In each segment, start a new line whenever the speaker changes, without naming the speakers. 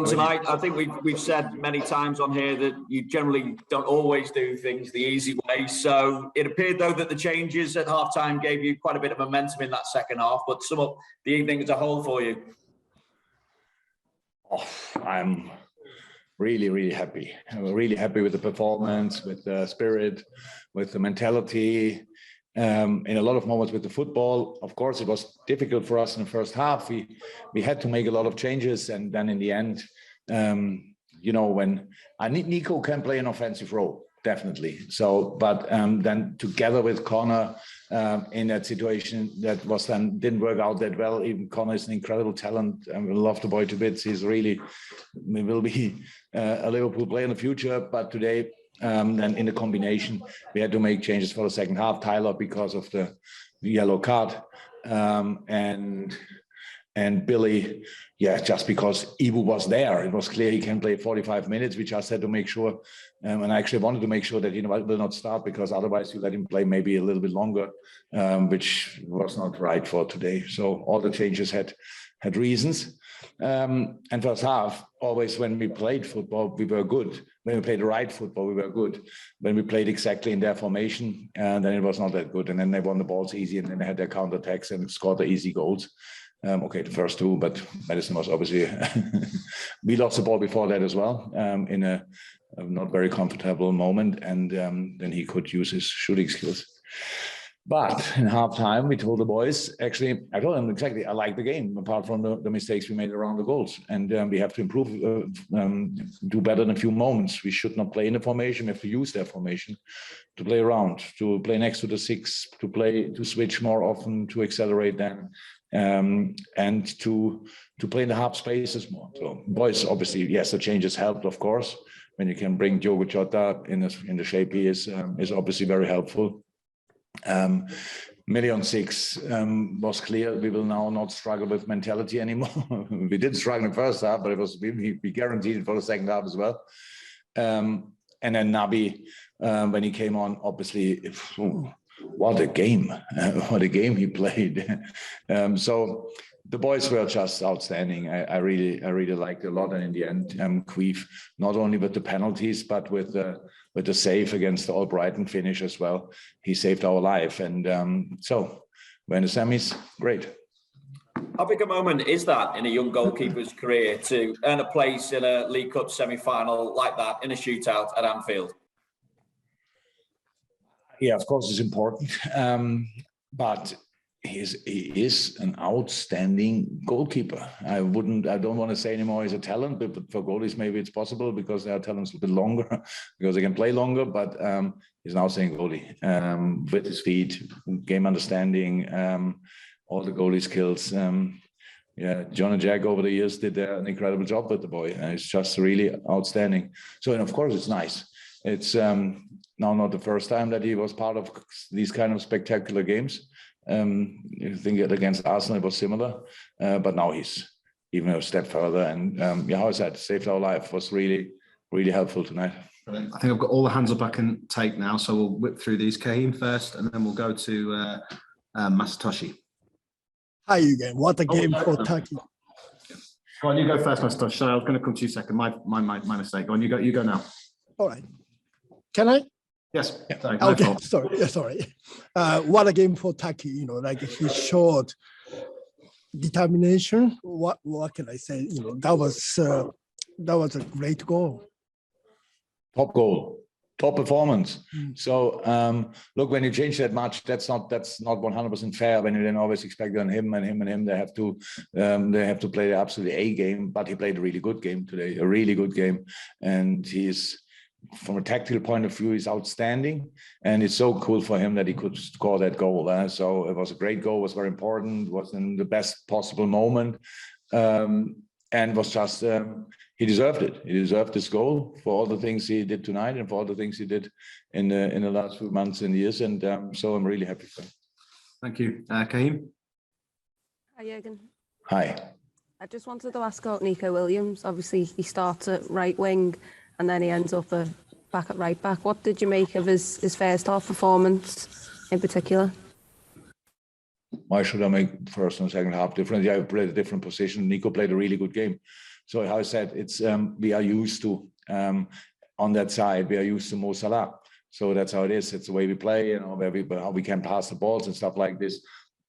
on tonight. I think we've said many times on here that you generally don't always do things the easy way. So it appeared, though, that the changes at halftime gave you quite a bit of momentum in that second half. But sum up the evening as a whole for you.
Oh, I'm really, really happy. I'm really happy with the performance, with the spirit, with the mentality. In a lot of moments with the football, of course, it was difficult for us in the first half. We had to make a lot of changes, and then in the end, when Nico can play an offensive role, definitely. So, but then together with Connor in that situation that was then didn't work out that well. Even Connor is an incredible talent, and we love the boy to bits. He will be a Liverpool player in the future, but today. Then in the combination, we had to make changes for the second half. Tyler, because of the yellow card, and Billy, just because Ivo was there. It was clear he can play 45 minutes, which I said to make sure, and I actually wanted to make sure that he will not start, because otherwise you let him play maybe a little bit longer, which was not right for today. So all the changes had reasons. And first half, always when we played football, we were good. When we played the right football, we were good. When we played exactly in their formation, then it was not that good. And then they won the balls easy, and then they had their counterattacks and scored the easy goals. The first two, but Madison was obviously we lost the ball before that as well, in a not very comfortable moment, and then he could use his shooting skills. But in halftime, we told the boys, actually, I told them exactly, I like the game, apart from the mistakes we made around the goals. And we have to improve, do better in a few moments. We should not play in the formation. We have to use their formation to play around, to play next to the six, to switch more often, to accelerate them, and to play in the half spaces more. So boys, obviously, yes, the changes helped, of course. When you can bring Diogo Jota in the shape he is obviously very helpful. 1,000,006 was clear. We will now not struggle with mentality anymore. We did struggle in the first half, but it was we guaranteed it for the second half as well. And then Naby, when he came on, obviously, what a game! What a game he played. So the boys were just outstanding. I really liked it a lot. And in the end, Queef, not only with the penalties, but with the save against the Albrighton finish as well, he saved our life. And so we're in the semis, great.
How big a moment is that in a young goalkeeper's career to earn a place in a League Cup semi-final like that in a shootout at Anfield?
Yeah, of course, it's important. But he is an outstanding goalkeeper. I don't want to say anymore he's a talent, but for goalies maybe it's possible because their talent's a bit longer, because they can play longer, but he's an outstanding goalie with his feet, game understanding, all the goalie skills. John and Jack over the years did an incredible job with the boy. It's just really outstanding. So, and of course it's nice. It's now not the first time that he was part of these kind of spectacular games. I think against Arsenal it was similar, but now he's even a step further. And how I said, saved our life, was really, really helpful tonight.
Brilliant. I think I've got all the hands up I can take now, so we'll whip through these. Kahim first, and then we'll go to Masatoshi.
Hi again. What a game for Turkey.
Go on, you go first, Masatoshi. Sorry, I was going to come to you second. My mistake. Go on, you go now.
All right. Can I?
Yes. Sorry,
okay. Sorry. What a game for Turkey. Like he showed determination. What can I say? That was a great goal.
Top goal, top performance. So look, when you change that much, that's not 100% fair. When you then always expect on him, they have to play the absolutely A game. But he played a really good game today, a really good game, and he's. From a tactical point of view, he's outstanding, and it's so cool for him that he could score that goal. So it was a great goal, was very important, was in the best possible moment, and was just, he deserved it. He deserved this goal for all the things he did tonight and for all the things he did in the last few months and years, and so I'm really happy for him.
Thank you. Kahim?
Hi, Jürgen.
Hi.
I just wanted to ask about Nico Williams. Obviously, he starts at right wing, and then he ends up back at right back. What did you make of his first half performance in particular?
Why should I make first and second half different? Yeah, I played a different position. Nico played a really good game. So how I said, it's we are used to on that side, we are used to Mo Salah. So that's how it is. It's the way we play, how we can pass the balls and stuff like this.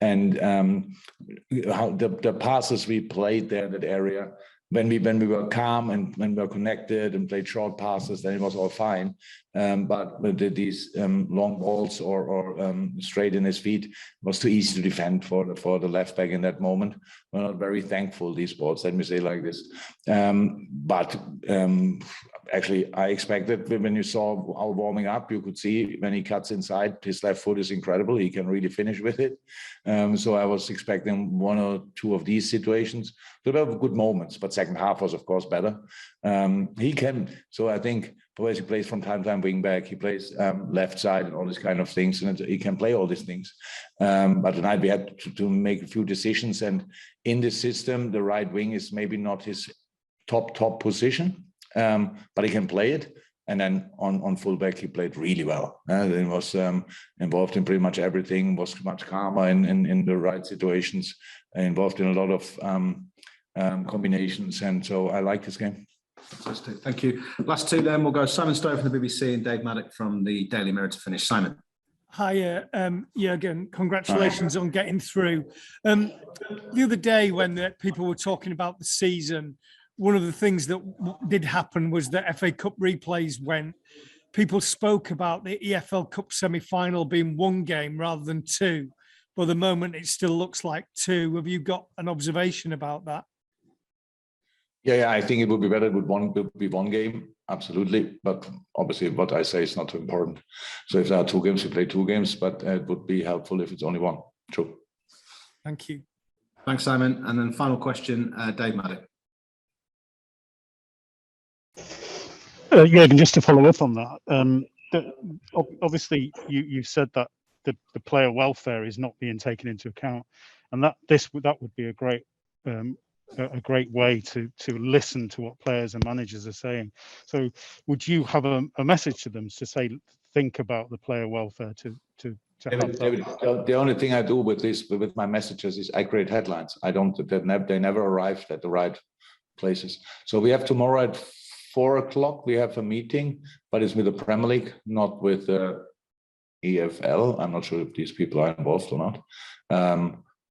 And how the passes we played there in that area, when we were calm and when we were connected and played short passes, then it was all fine. But these long balls or straight in his feet was too easy to defend for the left back in that moment. We're not very thankful, these balls, let me say like this. But actually, I expected when you saw our warming up, you could see when he cuts inside, his left foot is incredible. He can really finish with it. So I was expecting one or two of these situations. So there were good moments, but second half was, of course, better. He can, so I think, he plays from time to time wing back. He plays left side and all these kind of things, and he can play all these things. But tonight we had to make a few decisions, and in this system, the right wing is maybe not his top position, but he can play it. And then on fullback, he played really well. He was involved in pretty much everything, was much calmer in the right situations, involved in a lot of combinations. And so I like this game.
Fantastic. Thank you. Last two then, we'll go Simon Stowe from the BBC and Dave Maddock from the Daily Mirror to finish. Simon.
Hi, Jürgen. Congratulations on getting through. The other day when people were talking about the season, one of the things that did happen was that FA Cup replays went. People spoke about the EFL Cup semi-final being one game rather than two. But at the moment, it still looks like two. Have you got an observation about that?
Yeah, I think it would be better with one game, absolutely. But obviously, what I say is not too important. So if there are two games, we play two games. But it would be helpful if it's only one. True.
Thank you.
Thanks, Simon. And then final question, Dave Maddock.
Yeah, and just to follow up on that, obviously you said that the player welfare is not being taken into account, and that would be a great way to listen to what players and managers are saying. So would you have a message to them to say, think about the player welfare to
David, the only thing I do with my messages is I create headlines. They never arrived at the right places. So we have tomorrow at 4 o'clock, we have a meeting, but it's with the Premier League, not with the EFL. I'm not sure if these people are involved or not.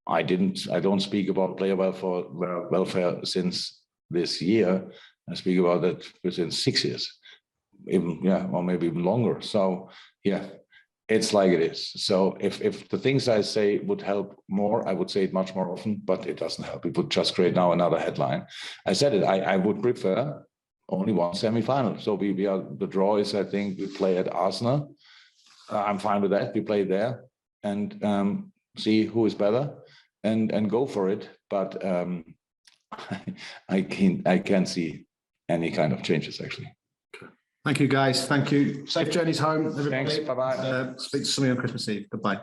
I don't speak about player welfare since this year. I speak about it within 6 years, or maybe even longer. So yeah, it's like it is. So if the things I say would help more, I would say it much more often, but it doesn't help. It would just create now another headline. I said it, I would prefer only one semi-final. So we are, the draw is, I think, we play at Arsenal. I'm fine with that. We play there and see who is better and go for it. But I can't see any kind of changes, actually.
Thank you, guys. Thank you. Safe journeys home, everybody.
Thanks. Bye-bye.
Speak to somebody on Christmas Eve. Goodbye.